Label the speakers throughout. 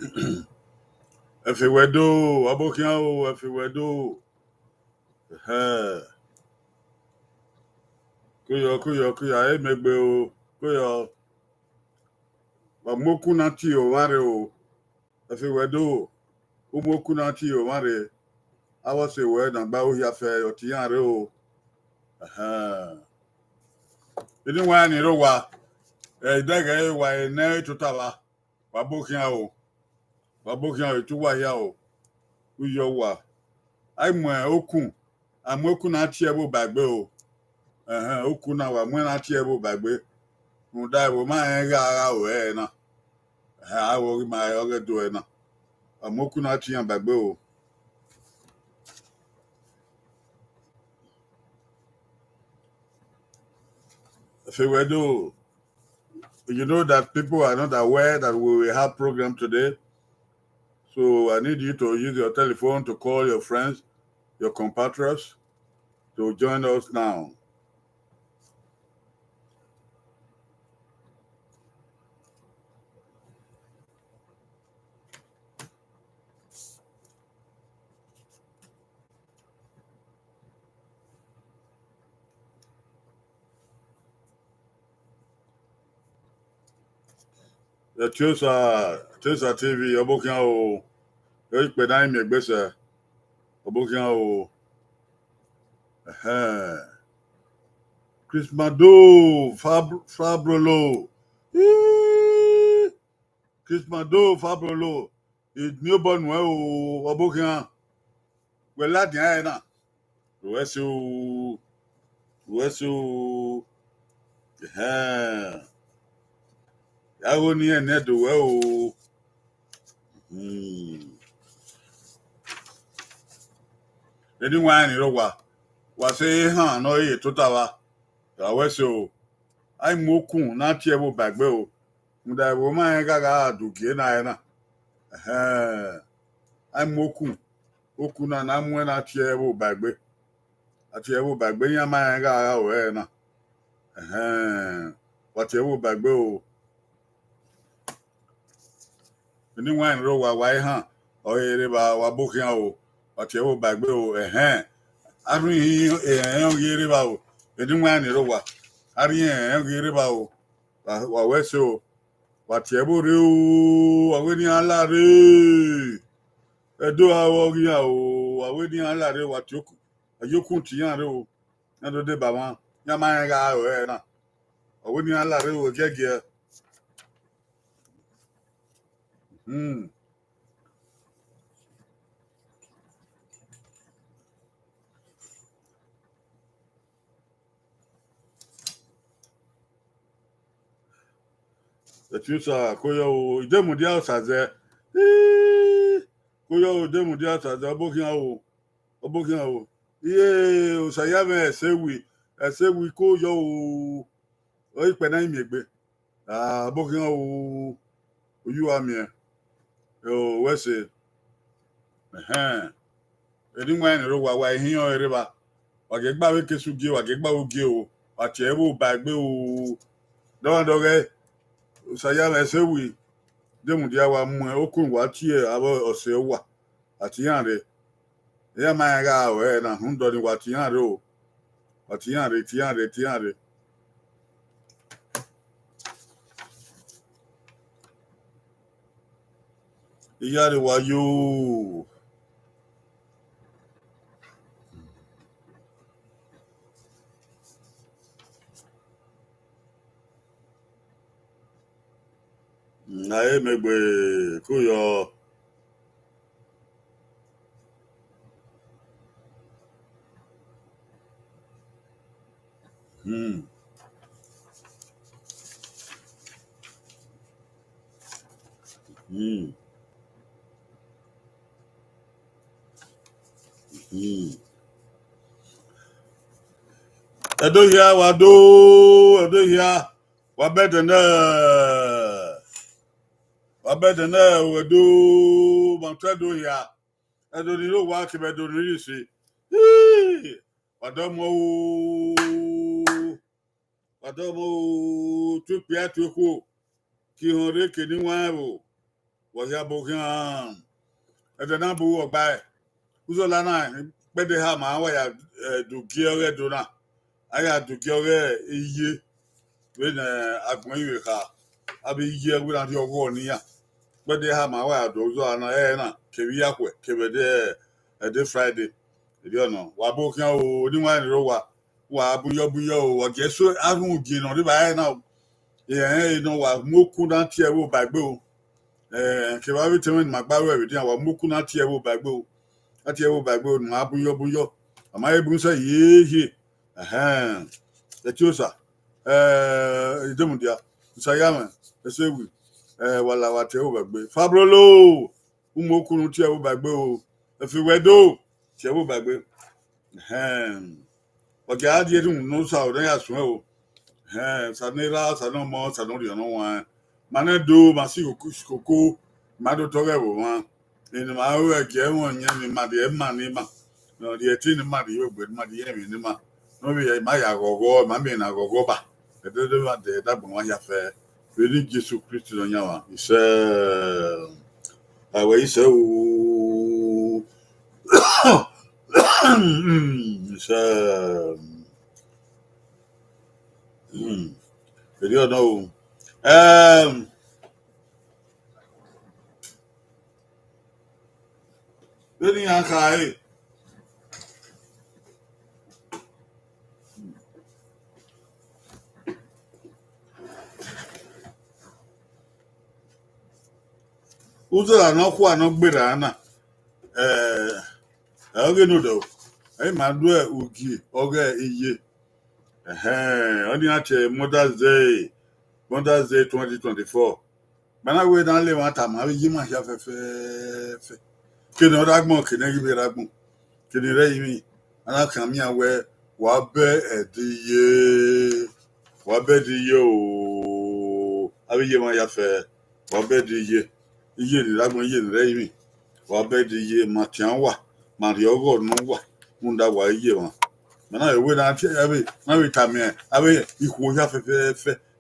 Speaker 1: If you were do, abokiao, if you were do, kuya, emegbe o, kuya, wamoku na ti o mare o, if you were do, umoku na ti o mare, I was a word and bow here fair or tiare o, didn't want it over, a dagger, why, nay to Tava, wabokiao, to Wayao, uyowa. I'm okun, I'm okun na ti ebo bagbe o, okun na wa mwe na ti ebo bagbe. Mudai wo ma enga ara o na ha wo ma oge do na amoku na ti an bagbe o if we do you know that people are not aware that we will have program today, so I need you to use your telephone to call your friends, your compatriots to join us now. The Chosa TV obokian o e pe dan mi gbese obokian o Christmado Fabrolo. Christmado Fabrolo. It newborn o obokian. We lad yan na. Wesu yawo ni ene do we o. Edi wan ni ro wa se han no ye to ta wa. Ya wesu ai mokun na tie bo bagbe o. Muda wo ma ga ga dugie na na. Ai mokun okun na mu na tie bo bagbe. Ati e bo bagbe yan ma ga ga o na. What you will bagbe o. Ni wan ro wa han o ere ba wa bokian o. What you will bagbe o arun yere ba o. Ni wan ro wa. Ari yere ba o. Wa wese o. What you will re o. Wa we ni ala re. Edo awo ya o. Wa we ni ala re wa tioku. Ayokun ti yan re o. Na do de ba wan. Ya ma ga o na. Wa we ni ala re o gege. The future koyo demu dia saze. Koyo demu dia saze obokian o. Iye o sayame esewi koyo o. O ipe na imiegbe. Obokian o. Oyu ami o wese. Edi nwa ni ro wa ehin o ereba. Wa ge gba we kesugie wa ge gba ogie o. Wa che bo bagbe o. Doge sayame esewi demu dia wa mu okun wa tie abo ose wa ati yan re ya ma ga o na hun do ni wa ti yan re o ati yan re iya re wa yo na emegbe kuyo edo hia wa bedena edo mantado hia edo ni ro wa ke bedo ni si wadomo tu pia tu ko ki hore ke ni wa o was ya bokan. At the number of by Uzolana, but they have my way to Gilre Dona. I had to Gilre a year when I go with her. I'll be here without your war near. But they have my way to Uzolana, Keviakwe, Kevade, a day Friday. You know, Wabokan, Niwan Rowa, Wabuyo, or guess so I won't get on the by now. Yeah, you know what, Mokudan Tiago by Bill. Kevavi Tim Magbawe, everything, our Mukuna Tiago by Bill. At your by Bill, Mabuyo. Am I able to say, ye, aha, the Chusa, Demudia, Sayama, the Sewi, while I was over. Fabrolo, Umokunu Tiago by Bill, if you were do, Tiago by Bill. Okay, I didn't know how they as well. Sanera, Sanomo, Sanori, no one. Manado, Masico, Cusco, Mado Torrevo, one. In my work, Yamon, Yammy, Maddy, Manima. No, the 18 Maddy, with Maddy, Nima. No, we may go, Mammy, and I go back. I don't want the double one affair. Really, Jesus Christ on Yawa. He said, I wait so. He said, you don't know. Really, I Uzo no kwa no gbera na oge no do e ma do Ugie Oghe iye oni ache Mother's Day 2024 bana we dan le wan ta ma yi ma sha fe ke no ragbon ke ne yi ragbon ke ni re yi ana kan mi awe wa be ediye o abi ye ma ya fe wa be ediye iye ni ragbon iye ni re yi wa be ediye ma tian wa ma ri ogo no wa munda wa iye wa mana ewe na ti abi na we ta mi abi iku ya fe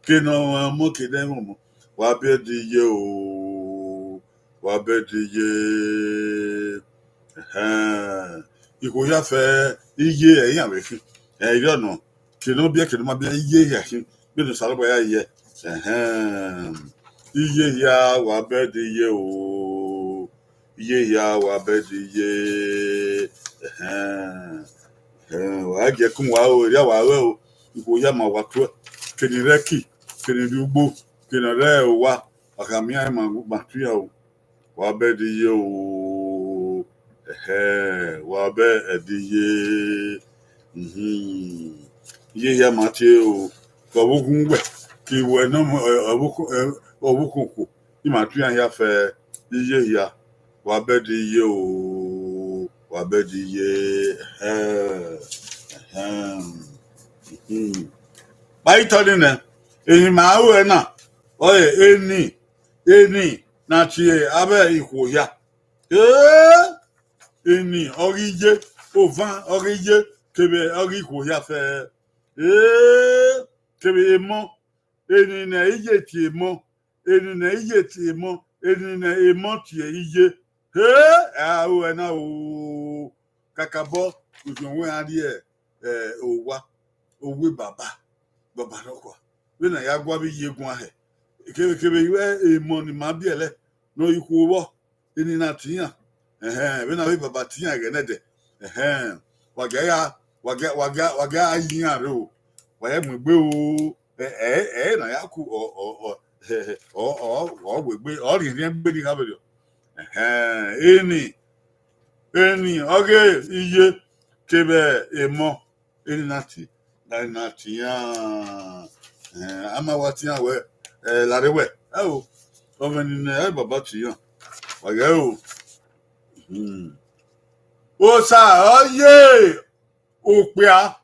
Speaker 1: ke no mo ke den mo wa be ediye o wa be ediye iku ya fe iye eyan we fi yo no ke no bi ma bi iye ya fi bi no salo ya iye iye ya wa be ediye o iye ya wa be ediye wa ge kun wa o ya wa we o iku ya ma wa to ke ni reki ke ni ugbo ke na re o wa akami ai ma tu ya o wa be ediye o wa be ediye iye ya ma ti o ko bugun we ki we no obukunku ni ma tu ya fe iye ya wa be ediye o wa be ediye bai todi ne ehi ma we na oye eni na ti abe iku ya eni orije ovan orije kebe ori ko ya fe kebe emo eni na ije ti emo eni na ije ti emo eni na emo ti ije o na o kakabo ujunwe adie owa owe baba roko we na ya gwa bi yegun ahe kebe iwe emo ni ma bi ele no iku wo eni na tiyan we na we baba tiyan ge nede waga ayin are o wa ye gbegbe o na ya ku gbegbe o ri ni gbe ni ka bedo eni oge iye kebe emo eni na tiyan ama wa tiyan we larewe o ni na baba tiyan waga o Osa oye opia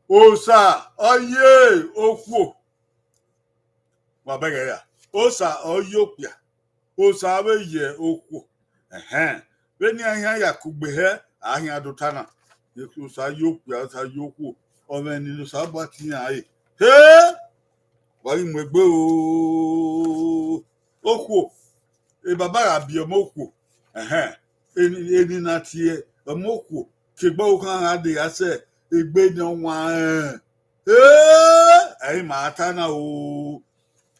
Speaker 1: osa oye oku wa bege ya osa oye opia osa we ye oku we ni ahia ya kugbe he ahia dotana osa yopia osa yoku oven ni so abati ai wa imegbe o oku e baba abi omoku eni na tie omoku ke gbo kan ade ase egbe ni wa ai mata na o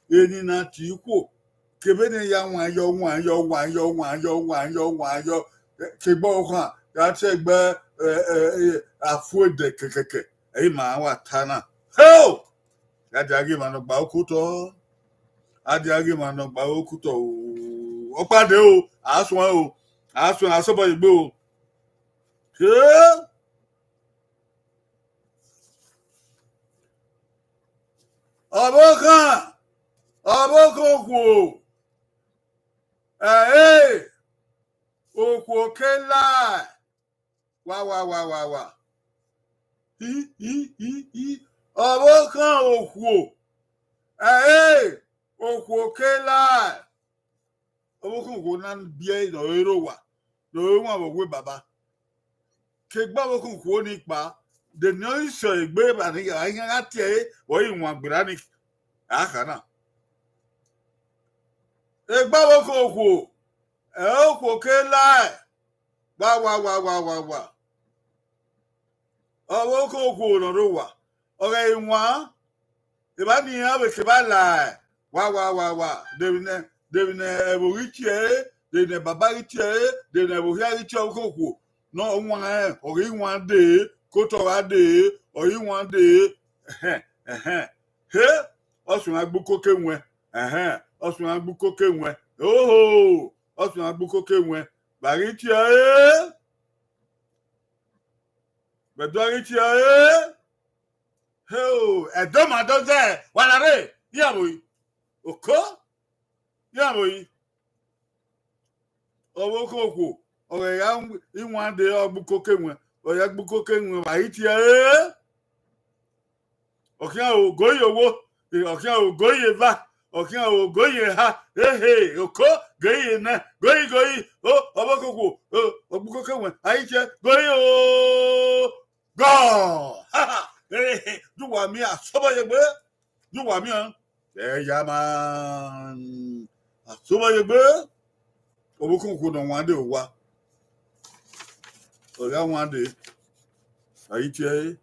Speaker 1: eni na ti ku ke be ni ya wa yo ke gbo kan ya se gbe afude kekeke ai ma wa tana ho ya jagi ma no gba okuto adiagi ma no gba okuto o pade o asun asobo igbe o abokan ku oku kela wa abokan oku oku kela abokan ku na bie no ero wa no wa bo baba ke gba abokan ku ni pa de no iso igbe ba ni ayan ati wo iwon agbera ni akana gba abokan ku oku kela wa abokan ku no ro wa ore iwon iba ni ya be ke ba la wa devine eborichie devine babarichie devine eborichie okoku no nwa ori nwa de koto wa de ori nwa de he osun agbuko kenwe osun agbuko kenwe oho osun agbuko kenwe barichie bedorichie ho edoma doze walare yaboyi oko yaboyi owo koko ore ya inwa de ogbuko kenwe oya gbuko kenwe barichie okian o goye owo okian o goye va okian o goye ha oko goye na goye o owo koko ogbuko kenwe barichie goye o go duwa mi asobo yegbe duwa mi yaman asobo yegbe obukun ku no wan de wa o ya wan de ayitie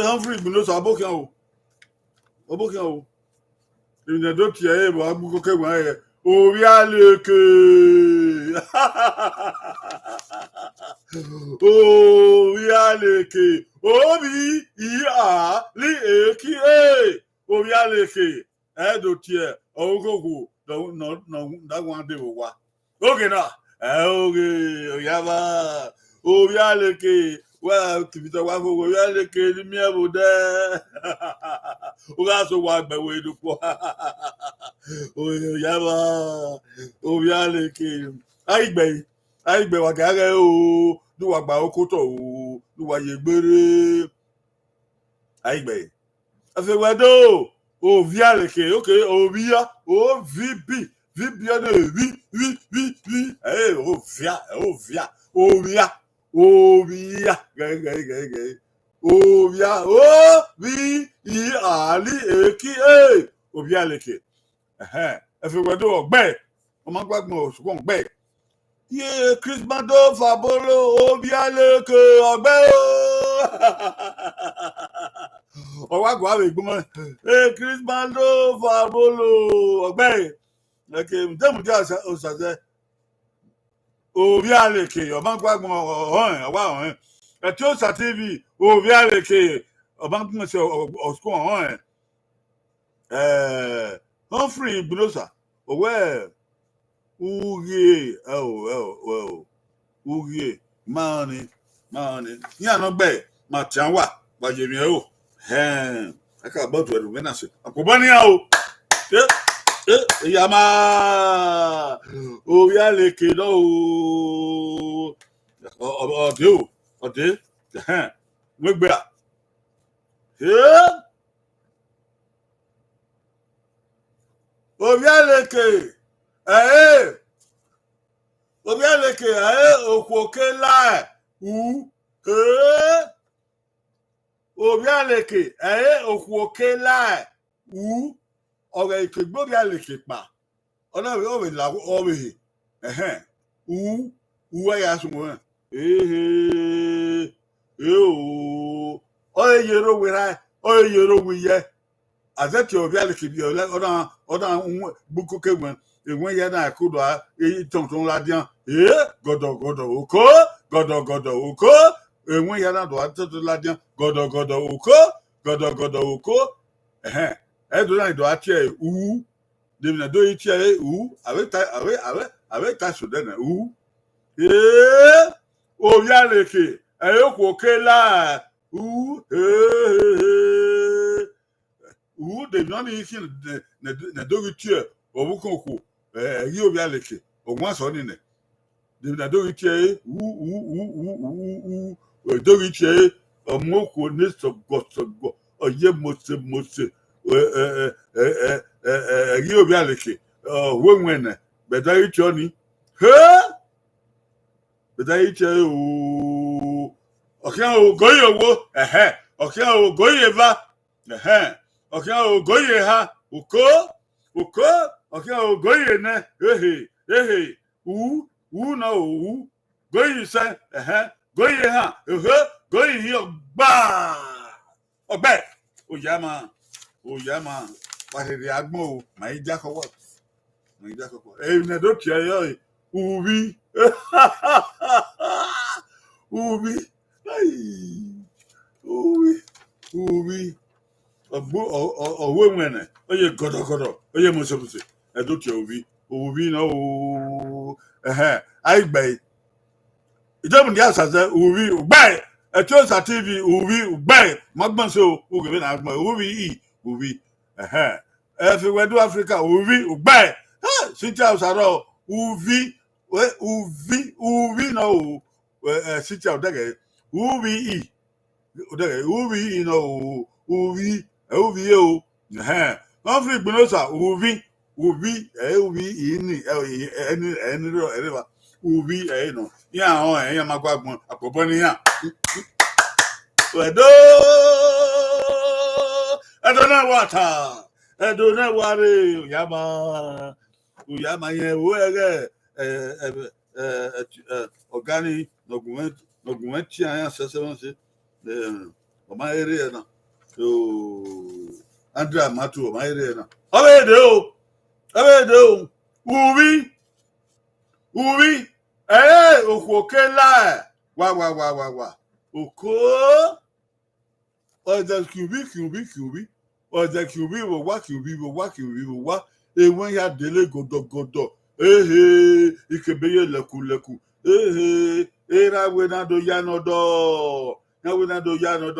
Speaker 1: Humphrey buno so abokan o ni do tie bo agbuko kewan ori aleke ori aleke obi li eki ori aleke do tie ogogo no that one day wa okay na okay oyaba ori aleke wa kibito wa fo ori aleke ni mi abuda o ga so wa gbewe dupo oyaba ori aleke aigbe wa gare o duwa gba okoto o duwa yegbere aigbe afewedo o vialeke okay o via o vb de vi o via gai o via o vi ali eki o vialeke afewedo ogbe o ma gbagbon o sugbon gbe ye Christmas do fabolo obialeke ogbe o wa gwa we gbomo Christmas do fabolo ogbe like dem dia o saze obialeke o ma gwa gbon wa ti o sa TV obialeke o ma gbon se o school Humphrey Bunosa owe Ugie Ugie mani ya no gbe ma tian wa ba je mi o aka about we na se akoba ni a o ya ma o ya leke do o de we gbe a o ya leke obialeke okwoke la obialeke okwoke la ore ikegbo obialeke pa Ona we always la always u ya sumo o yero we ra o yero we ye azati obi alike bi ona buku kegwan enwe ya na akudo a tonton ladian godo oko enwe ya na do tonton ladian godo oko edo na do atie de na do itie avec ta soudaine obi alike ayoko kela de non ici na dogitie obukonku yi obi aleke ogwan so ni ne de na dogitie dogitie omoko ne so oye mose yi obi aleke wenwene bedayitie oni bedayitie okian ogoyowo okian ogoyeva okian ogoye ha uko okian ogoye ne na goyi se goye ha goyi hi ogba ogbe oyama wahiri agbo ma ija kowo na do tie yo ubi ubi owe nwene oye godo oye mosopuse edotia obi na aigbe ijobu ndi asaze ubi ugbe etiosa tv ubi ugbe magbanso ugebe na agba ubi efi wedu africa ubi ugbe city house aro ubi na city house dege ubi no ubi o wọ́n fi ìgbìnọ́sà ubi ini ẹni rọ ẹrẹ́wà ubi ẹ̀yìn náà ní àwọn ẹ̀yìn máa gbàgbọ́n àpòbọ́ níyàn ẹ̀dọ́ náà wà tà ẹ̀dọ́ náà wà rè òyàmà yẹn owó ẹ̀rẹ́ ọ̀gá ni nọ̀gùnmẹ́ tí a yàn sẹ́sẹ́ wọn ṣe ọmọ eré ẹ̀ náà Andrea Matu ọmọ eré ẹ̀ náà ọbẹ̀ èdè o ubi òkú òkè láì wà òkó ọ̀dẹ̀ kìubí ọ̀dẹ̀ kìubí wò wá ewé ya délé gòdògòdò ìkébéyé lẹ̀kùlẹ̀kù erawe na do yanodọ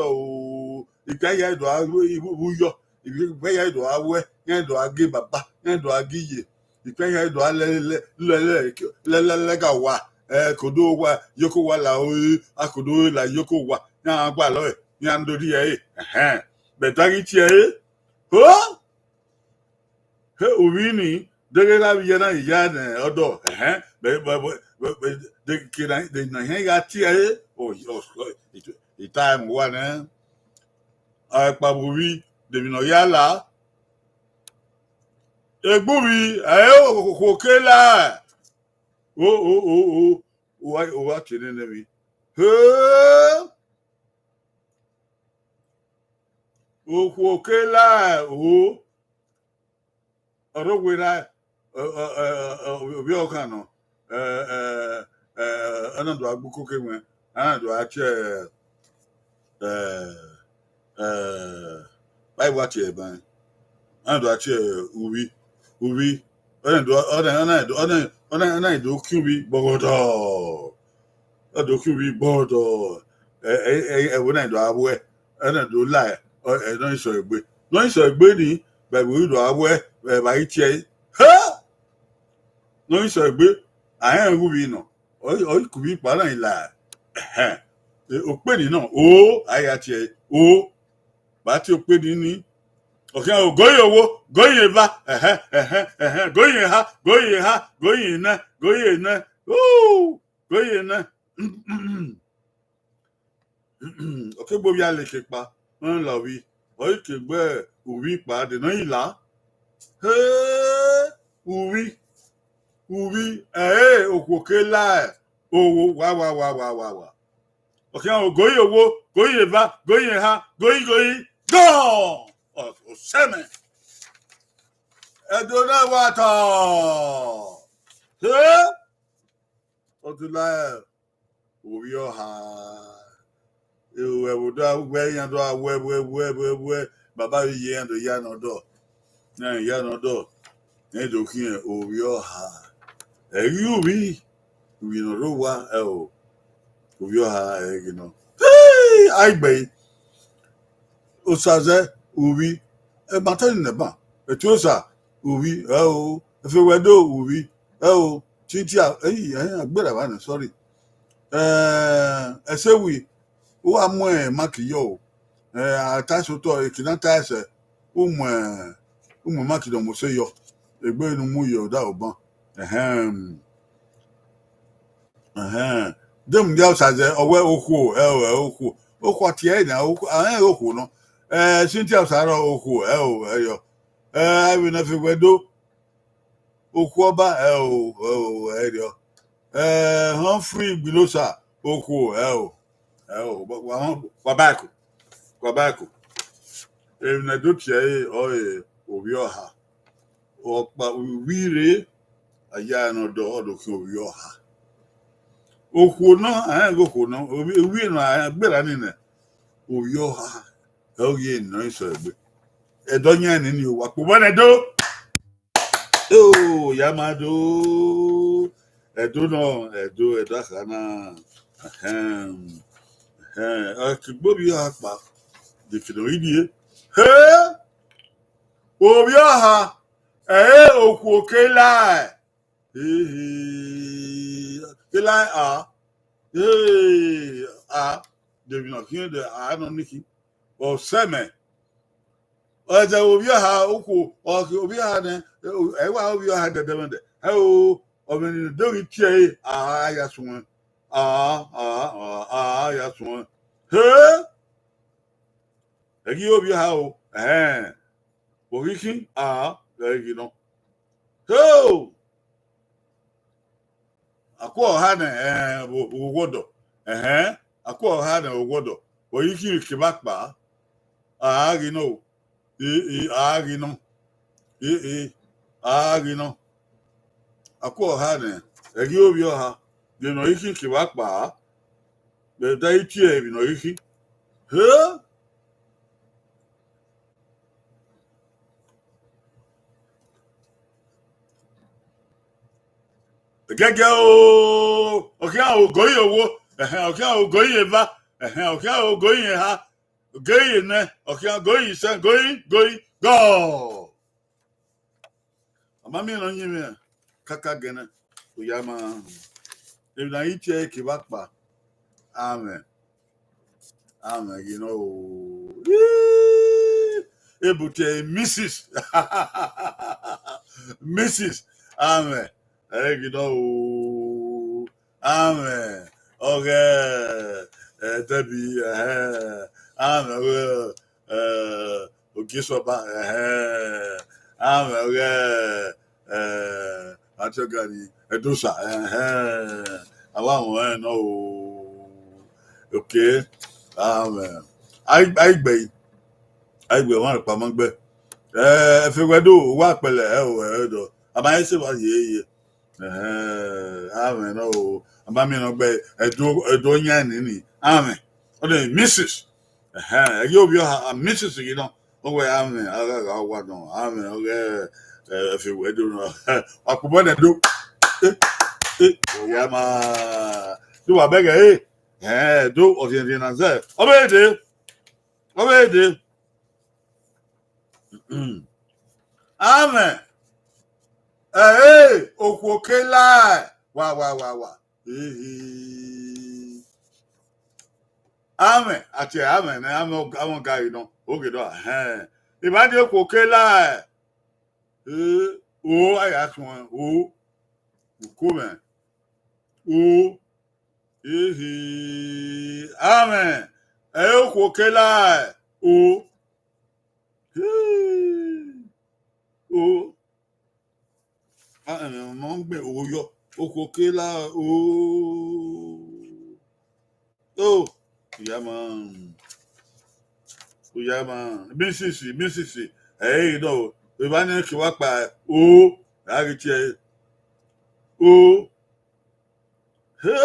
Speaker 1: o ìgbẹ́yà ìdọ̀ awúyọ ìgbẹ́yà ìdọ̀ awẹ́ yẹn ìdọ̀ agé bàbá yẹn ìdọ̀ agé yè ìgbẹ́yà ìdọ̀ alẹ́lẹ́gà wà kòdó wà yókò wà là akòdó là yókò wà yẹn àgbà lọ́ẹ̀ yẹn àndórí ẹ̀ bẹ̀dárí tiẹ̀ òbí ni dẹ́gẹ́ lábi yẹn náà ìyá ọ̀dọ̀ de na ya tiẹ̀ time wa ne akpabuwi de no yala egbuwi kokela wa tene ne mi kokela orowera obi okano anado agbuko kenwe anado ache Bible ache ban anado ache ubi anado kubi bogodo wona do awe anado lai don so egbe ni Bible do awe ba iche no so egbe ayan ubi no o kubi pa na ila òpèní náà ayé àti ẹ̀ bá tí òpèní ní ọ̀kẹ́ ògóyè owó góyè bá góyè ha góyè iná ọ̀kẹ́ gbóbi alèkè pa wọ́n là wí ọ̀yẹ́kẹ̀ gbẹ́ òwì pa dènà ìlà òwì ubi okwokela owo wa okay goyi owo goyi eva goyi ha goyi go oseme edona wata he otula obi oha ewe wodo agwe yan do awe baba yi ando ya no do edokin obi oha ubi no ro wa obi oha aigbe osaze ubi matani neba etuosa ubi efewedo ubi tintia agbera ba na sorry esewi o amu makiyo ataso to ikinata ese umu makido mo se yo egbe nu mu yo da oban dem dia osaze owe oku oku tie na oku no sintia osara oku eyo we na fi wedo oku oba eyo Humphrey Bilosa oku Kwabaku na do tie obi oha opa wire aya no do ki obi oha oku no oku no obi no agbera ni na obi oha oye no iso egbe edonya ni o wa po na do yamado edo akana akigbobi apa de kino idie obi aha oku okela kela de bino kin de no niki o seme oja obi aha oku obi aha ne ewa obi aha de demende obeni do tie ya sun ya sun egi obi aha oriki egi no akwa ọha na owodo akwa ọha na owodo oriki kibakpa agi no agi no akwa ọha na egi obi ọha de no iki kibakpa be dai tie bi no iki gẹ́gẹ́ ọ̀kẹ́ àwọn ògóyè owó ọ̀kẹ́ àwọn ògóyè bá ọ̀kẹ́ àwọn ògóyè ha ògóyè nẹ ọ̀kẹ́ àwọn ògóyè sẹ́ góyè gọ́ọ̀. Àmọ́ mi nà ń yé mi kàkà gẹ́nẹ́ òyà máa ebi na yìí tiẹ̀ kì bá pa amen you know ebute Mrs. amen. You know, amen. Okay, Debbie, amen. Ogisoba, amen. Atogani, Edusa, awa no. Okay, amen. I be one pa mangbe. If we do wa pele do. Ama ese ba ye. Amen. Abami no be edo nya ni. Amen. O de Mrs. You be a Mrs. You know. We amen. I what no. Amen. Okay. If you do no. Akubo na do. Yama. Do abega do o tin na ze. Obede. Amen. Okwokela wa amen ati amen na amon guy no oge do ibadi okwokela aya tun ukome amen okwokela ngbe oyo okokela oh man BCC hey no we ban ki wa pa agiti he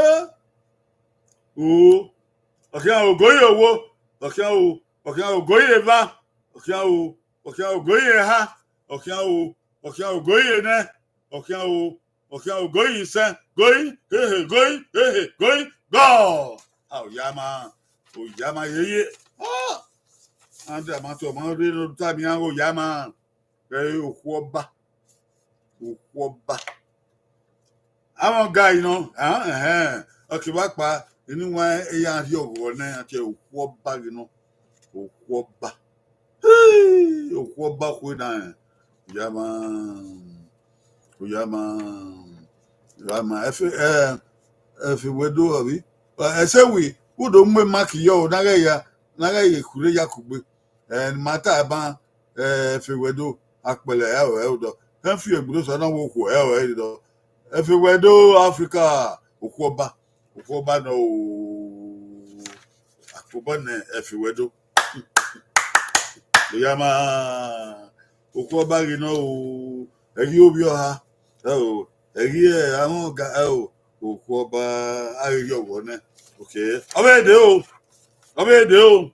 Speaker 1: okay ogoye owo okay ogoye va okay ogoye ha okay ogoye ne okay ogoye sen going going go yama yeye and amato mo re no tabi an yama okuoba àwọn guy okay wa pa inu wa eya ri owo na ati okuoba okuoba ko na yama efe wedo abi esewi udo mwe mark yo na ya kure ya kugbe mata ba efe wedo apele do kan fi egbudo so na wo ko do efe wedo Africa okuoba no akoba na efe wedo yama okuoba ri no eri obi oha eri àwọn ga okuoba ari owo na okay obede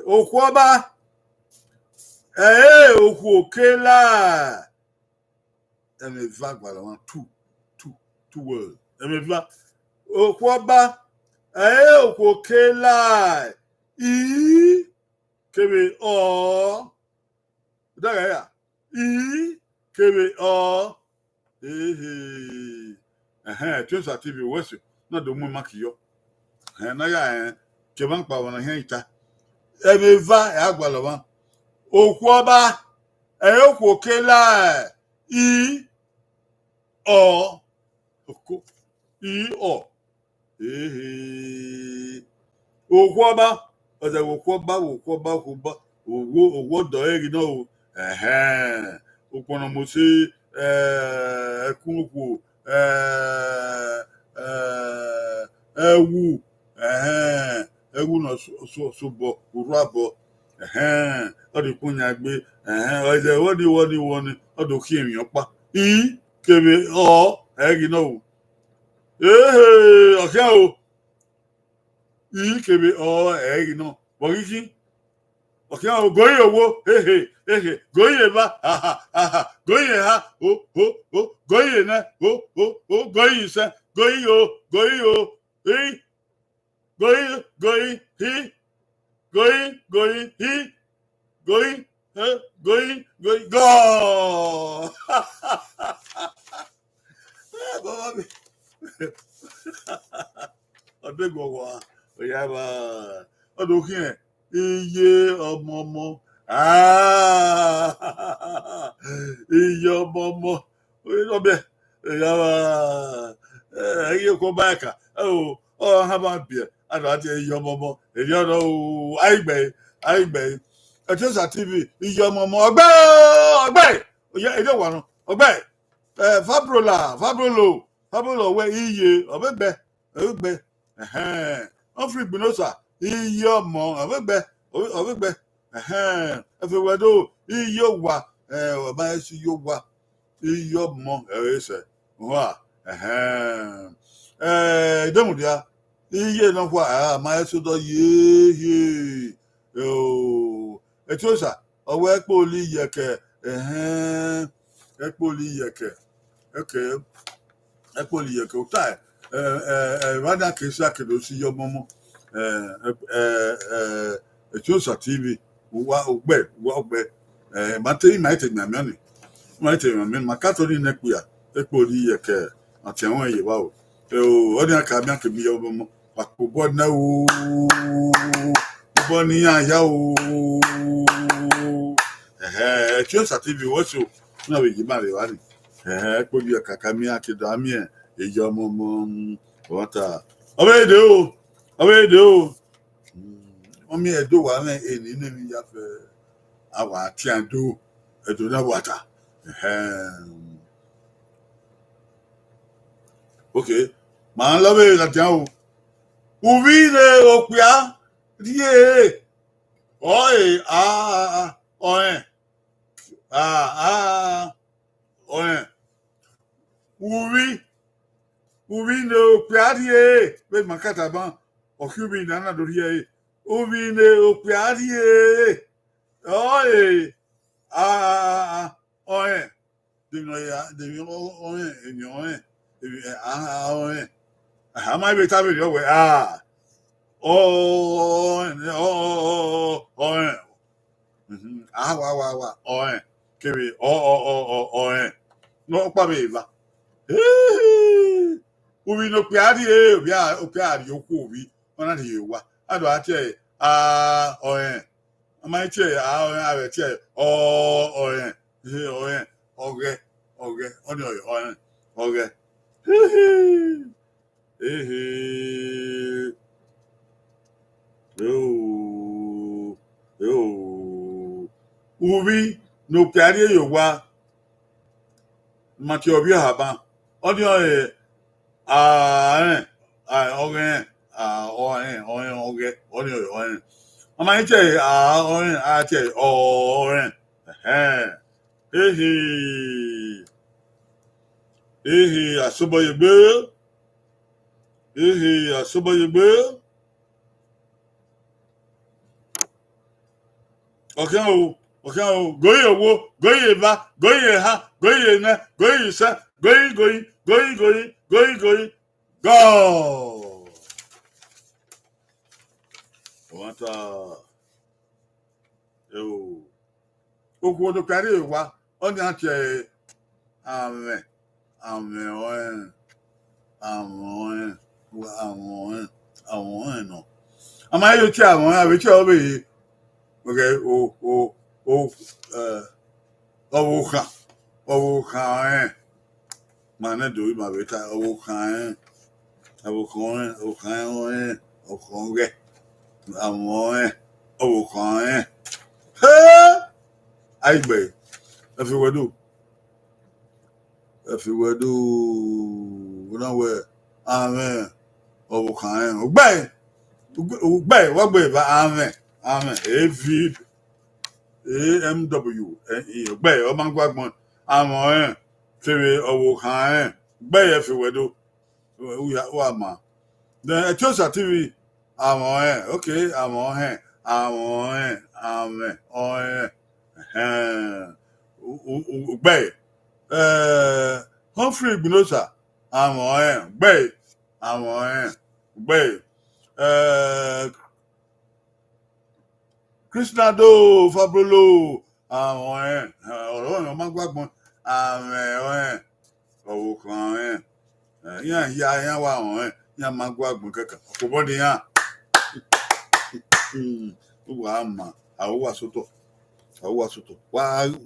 Speaker 1: okuoba oku okela eme va gbara wan two words eme va okuoba oku okela kebe daga ya kebe Tiosa TV wesi na do mu makiyo na ya ke ban pa wona hen ita eme va agbala wan okuoba oku okela okuoba oza okuoba owo do eri no opono mo se ekunku ewu no so bo urabo odi kunya gbe oje woni odo ki emiyan pa kebe eri no okay kebe eri no boriki okay goye owo goye ba goye ha goye na goye sa goye go Baba odegwa oyaba odokin iye ọmọ iye ọmọ obe yaba iye ko baka ha ba bia ada ati iye ọmọ eyi ọ̀rọ̀ aigbe Tiosa TV iye ọmọ ogbe oye ede warun ogbe Fabrolo we iye obegbe Ofri Gbinosa iye ọmọ obegbe efe wedo iye wa ọba esi yo wa iye ọmọ ese wa demudia iye no kwa ma eso do ye Tiosa owo epo oli yeke okay ekoli yeke utai rada kesa kedo si yo momo Tiosa TV wa ogbe mate united na miani makato ni nekuya ekoli yeke ati awon ye wa odi aka mi ake mi yo momo papo na bo ni aya Tiosa TV wo so na we gi mare wa ni ekoli yeke kami ake do ami eyi ọmọ wata obede omi edo wa na eni na mi ya fe awa ti ando edo na wata Okay. Man love it la tian o. Uvi ne opia. Die. Oi oe. Oe. Uvi ne opia die. Be makata ban. Okubi na na do die. Uvi ne opia die. Oi. Oe. De no ya, de no oe, oe. Oe. How am I be tabi yo we Oh, oh, Kiri, oh, no, Pabba. Ubi no piadi, opiadi, yokubi, one of you. I do I tell you, I might tell you, I will tell you, okay, okay. Ubi no piadi yo wa mati obi haba odi oye oge oge odi oye ama iche oye ache oye asobo yegbe asobo yegbe okay, goyi owo, goyi eva, goyi ha, goyi ne, goyi se, goyi, go! Wanta, yo. Okwu odo kari wa, oni ache, amen, no. Ama yo chi amon, abechi obe okay, mana do ma beta okonge amon aigbe if you would do we amen ogbe what be amen AV AMW ogbe o mangwagbon amon kere owokan gbe if you would do who am then a chose TV amon okay amon amen ogbe Humphrey Gbinosa amon gbe Krishnado Fabrolo àwọn ọ̀rọ̀ ọ̀nà máa gbàgbọ́n àwọn ọ̀wọ̀kan yàn yà wà àwọn yàn máa gbàgbọ́n kẹ̀kẹ́ ọ̀pọ̀ bọ́dé yàn wà á mà àwọn wà sọ́tọ̀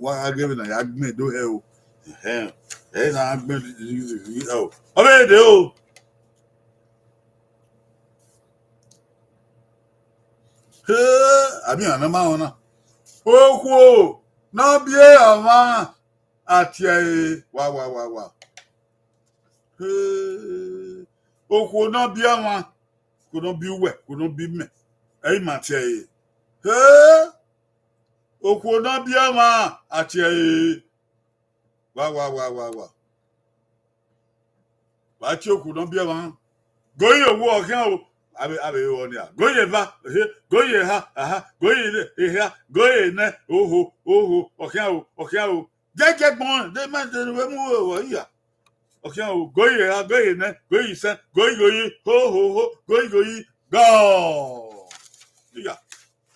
Speaker 1: wà á gẹ́gẹ́ náà yà á gbìn dó ẹ̀ o ẹ̀ náà á gbìn ẹ̀ o ọbẹ̀ èdè o. Àbí àná máa wọn náà. Okwu náà bí àwọn àti wà. Okwu náà bí àwọn kò náà bí wẹ̀ kò náà bí mẹ̀ ẹ̀yìn mà àti Okwu náà bí àwọn àti wà. Wà á tí okwu náà bí àwọn. Gòyè owó ọ̀kẹ́ o. Abe wonia goye va goye ha aha goye ha goye ne oho okian o jeje gbon de ma de we mu o ya okian o goye ha goye ne goye san goye ho goye go ya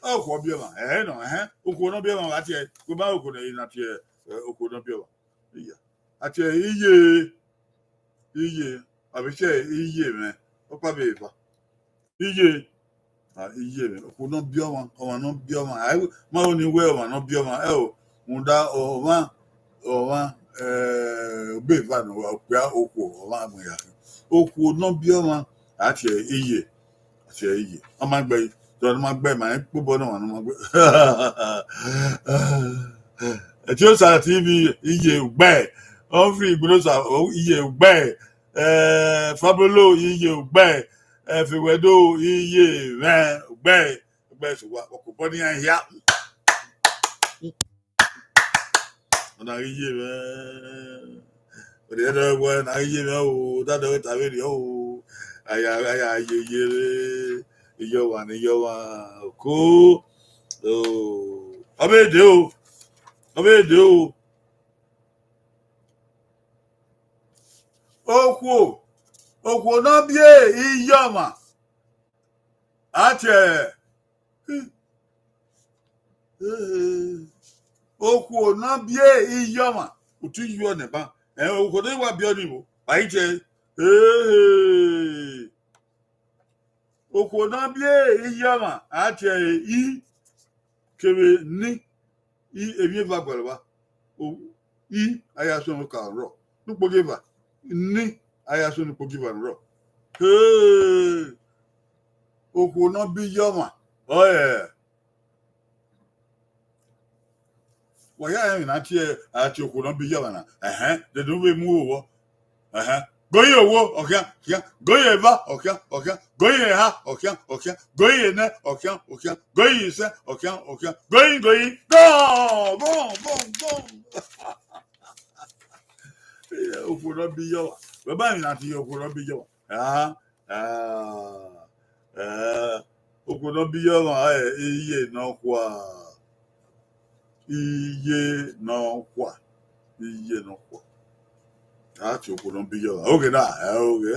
Speaker 1: o ko bi ma no o ko no bi ma ati ko ba o ko ne na ti o ko no bi ma ya ati iye abi se iye me o pa be ba iye me ko no bi ọmọ no bi ọmọ ai ma o ni we ọmọ no bi ọmọ o munda ọmọ be va no pe okwo ọmọ amuya okwo no bi ọmọ ati iye ọmọ gbe to no ma gbe ma po bo no ma gbe e ti o sa TV iye gbe on free Gbinosa iye gbe Fabolo iye Oghe Fiwedo iye ran Oghe so wa okoboni ahia na iye the other one I that other video aya ye yo one cool oh abedo okwo na bie iyoma ate okwo na bie iyoma utu yo ne ba okwo de wa bie ni bo bai je okwo na bie iyoma ate I kebe ni I ebie va gbalwa o I aya so no ka ro nu pogeva ni aya so nu pogeva ro okwo na bi iyoma oh yeah waya na tie ati okwo na bi iyoma na de do we mu wo goye owo okia goye va okia goye ha okia goye ne okia goye se okia goye go okwo na bi iyoma baba mi na ti okwo na bi iyoma okwo na bi iyoma iye no kwa ati okwo na bi iyoma oge na oge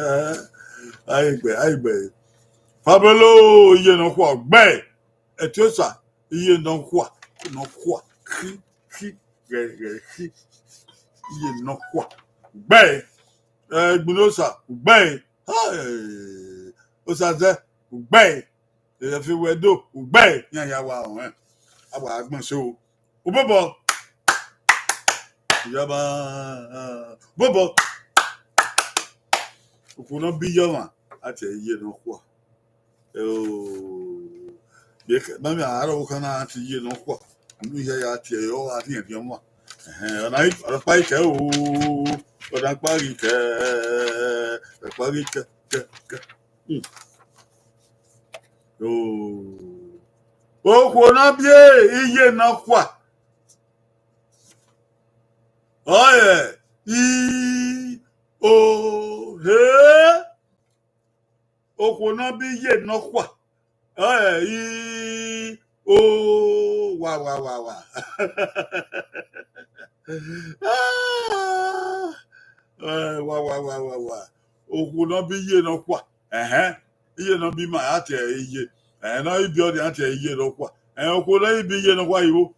Speaker 1: aigbe Fabolo iye no kwa Oghe etiosa iye no kwa ki iye no kwa Oghe Gbunosa Oghe osaze Oghe Fiwedo Oghe ya wa won aba agbon so obobo yaba bobo okwo na bi iyoma ati iye no kwa mami aro kana ati iye no kwa nu ya ati yo ati en mo ona pa ike ona pari ke okwo na bie iye no kwa oye okwo na bi iye no kwa wa wa okwo na bi iye no kwa iye no bi ma ate iye na ibi odi ate iye no kwa okwo na ibi iye no kwa iwo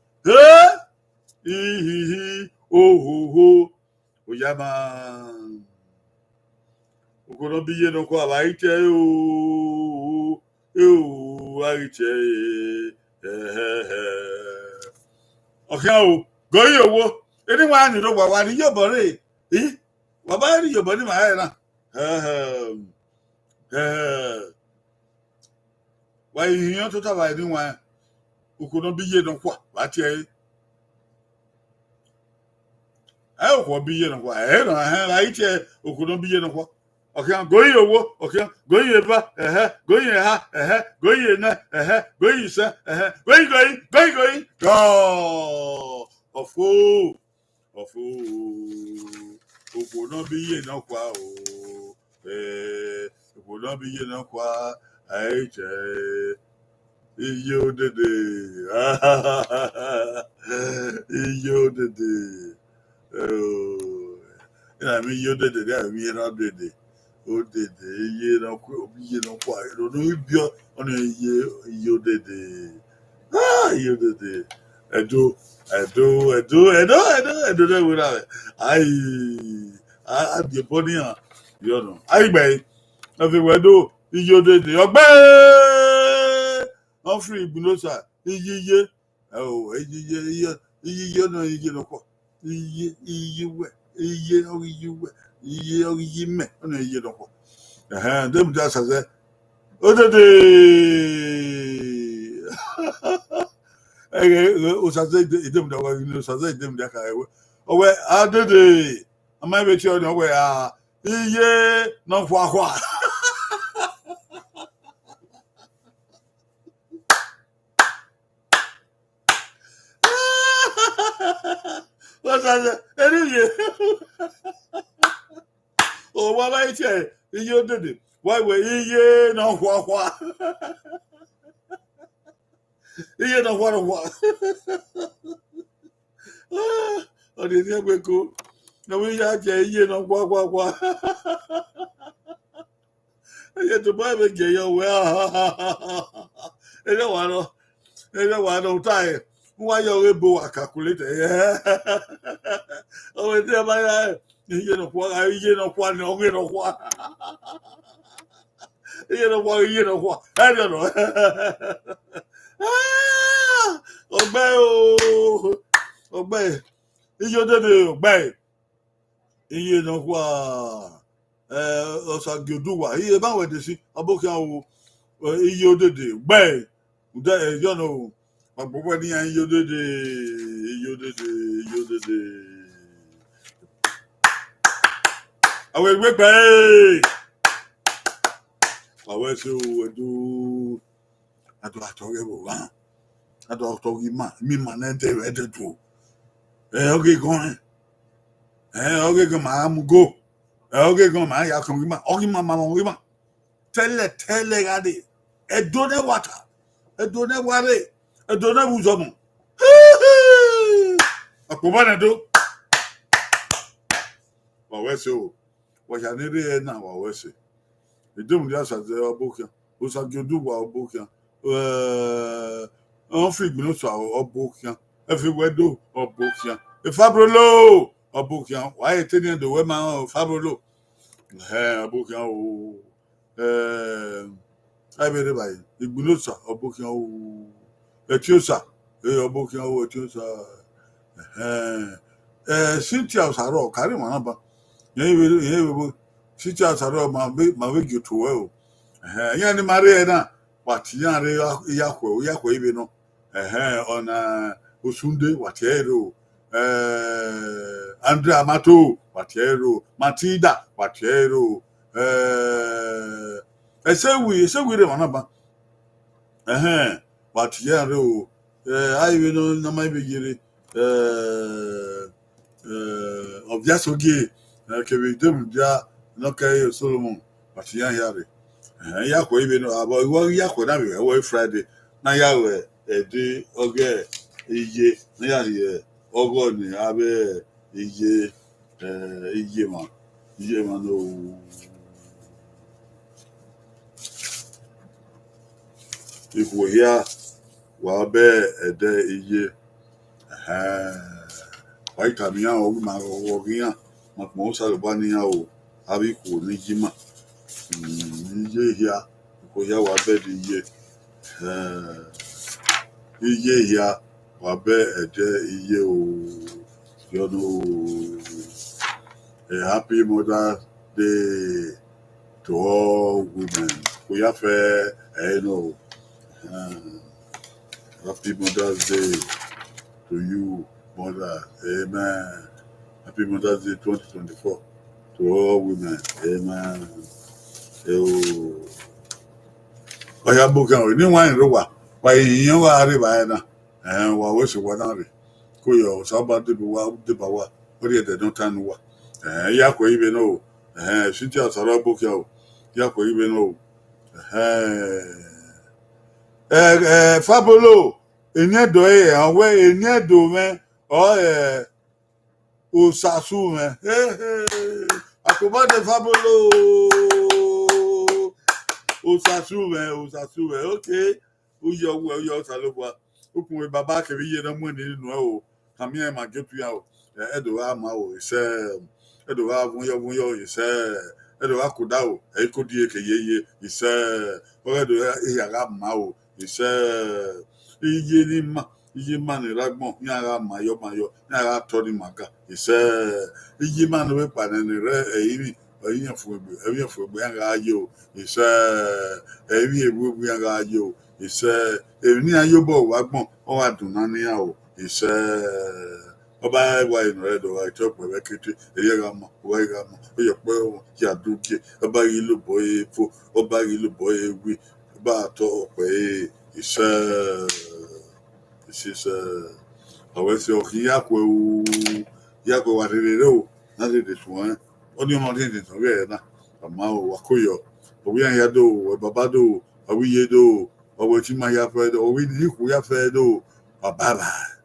Speaker 1: ohoho oyama okwo na bi iye no kwa ba ite aite okia o goye owo eni wa ni ro wa ni yobo re wa ba ri yobo ni ma na wa yiyan to ta ba ni wa okwo na bi iye no kwa wa ti okwo bi iye no kwa no la ite okwo na bi iye no kwa okia goye owo okia goye ba goye ha goye na goye se goye go ofu okwo na bi iye no kwa okwo na bi iye no kwa aije iye odede iye odede ina mi iye odede da mi na odede iye no kwa ro no ibio ona iye odede iye odede edo na wura ai the body you know aigbe na Fiwedo iye odede Oghe free Gbunosa iye no iye no kwa iye me ona iye no kwa dem just say odede osaze dem da wa osaze dem da ka Oghe adede amai be ti o Oghe iye no kwa. What's that? Anyway, oh, what I say? You did it. Why were you no kwa? You know what? Oh, the never go. No, we are you know what? I get to buy the gay. Well, I don't want no time. Why you able to calculate? Oh, it's my you know what? You know what? No, you know what? You know what? You know what? I don't know. Obey, obey. You don't obey. You know what? Osagiduwa. Iye báwo de sí abókè àwọn iye òdèdè gbẹ́ẹ̀ ǹdẹ́ ẹ̀yọ́ náà àgbọ̀gbọ́ ní iye òdèdè iye òdèdè iye òdèdè. Àwọn ìwé gbẹ́ẹ̀ àwọn ẹ̀sẹ̀ ẹ̀dùn àtọ̀rẹ́ wò wá àtọ̀rẹ́ mímà náà dẹ̀ rẹ̀ dẹ̀ tó ọ̀gẹ̀ gan máa mú go ọ̀gẹ̀ gan máa yà kàn ọ̀gẹ̀ máa mọ̀ ọ̀gẹ̀ máa tẹ́lẹ̀ gàdé ẹ̀dùn náà wàtà ẹ̀dùn náà wàrẹ̀ ẹ̀dùn náà wù zọmọ àpòmọ́ náà tó wàwẹ́ sí o wàjà nílé ẹ̀ náà wàwẹ́ sí ìdóhùn díẹ̀ sàdé ọbọ̀kìá Osagiduwa ọbọ̀kìá wọ́n fi ìgbìmọ̀ sọ ọbọ̀kìá ẹ̀fí wẹ́dọ̀ ọbọ̀kìá ìfábúrólò ọbọ̀kìá wàá ètè ní ẹ̀dọ̀ wẹ́ máa fábúrólò ọbọ̀kìá o ẹ̀bẹ̀rẹ̀ báyìí ìgbìmọ̀ sọ ọbọ̀kìá o ẹ̀tíọ́sà ọbọ̀kìá o ẹ̀tíọ́sà Cynthia ọ̀sàrọ̀ kárí wọn náà bá yẹn ìwé Cynthia ọ̀sàrọ̀ máa wé gètò ẹ̀ o yẹn ni Maria náà wàtíyàn rẹ̀ yàkọ̀ ibi náà ọ̀nà Osunde wàtíyẹ̀rẹ̀ o Andre Amato wàtíyẹ̀rẹ̀ o Matilda wàtíyẹ̀rẹ̀ o ẹsẹ̀wì rẹ̀ wọn náà bá wàtíyẹ̀rẹ̀ o ayé náà nàmá ibi yẹrẹ Oghe kebe dem dia nọkẹ́ Solomon wàtíyàn yàrá yàkọ̀ ibi náà àbọ̀ ìwọ yàkọ̀ náà bẹ̀rẹ̀ ẹ̀wọ̀ Friday náà yàrá ẹ̀dí ọgẹ́ iye náà yàrá ọgọ́ ní abẹ́ iye mà náà ipò yá wà bẹ́ ẹ̀dẹ́ iye wàá ìkàmìyàn ọ̀gbìn máa ọ̀gbìn mọ̀ sàlùbá níyàn o àbí kò ní jimá iye ìyá kò yá wà bẹ́ di iye ìyá wà bẹ́ ẹ̀dẹ́ iye o yọ̀nù a happy Mother's Day to all women kò yá fẹ́ ẹ̀yìn o happy Mother's Day to you mother, amen. Happy Mother's Day 2024 to all women, amen. Ọ̀yà bókè àwọn oníwọ̀n ìrọ̀wà wà èèyàn wà rí báyìí náà wà wọ́n sì wà náà rí kó yọ sábà débà wà ó rí ẹ̀dẹ̀ náà tánu wà yàkọ̀ ibẹ̀ náà o Cynthia ọ̀sàrọ̀ bókè o yàkọ̀ ibẹ̀ náà o Fábólò ènìyàn àwọn ènìyàn mẹ́ òṣàṣù mẹ́ àkùbọ́dé Fábólò òṣàṣù mẹ́ ok ó yọ ọ̀sàlùwà okùnrin bàbá kẹ̀mí yẹn náà mú nínú ẹ̀ o kàmí ẹ̀ máa gẹ́tù yà o ẹ̀dọ̀ wa máa o ìṣẹ́ ẹ̀dọ̀ wa múyọ́ ìṣẹ́ ẹ̀dọ̀ wa kò dá o ẹ̀yìn kò di èkè yeye ìṣẹ́ ọ̀rẹ́dọ̀ ìyàrá máa o ìṣẹ́ iye ní mà iye mà ní rágbọ̀n ní ara mayọ̀ ní ara tọ́ ní màgà ìṣẹ́ iye mà ní wípé pàdánù rẹ ẹ̀yìn fún ẹgbẹ́ yàrá ayé o ìṣẹ́ ẹ̀yìn ègbé yàrá ayé o ìṣẹ́ èmi ní ayé bọ̀ wá gbọ̀n ọ wà dùn náà níyà o ìṣẹ́ Oba why in red or I talk with a kitty, a yagama, wagama, your pearl, Yaduki, a baggy little boy, for a baggy little boy, we about to pay. It's awesi okiyakwe yakwe warirero nade deswan oni mo de so ge na ama o wakoyo owi an yado we babado owi yedo owo ti ma ya fe do owi ni ku ya fe do baba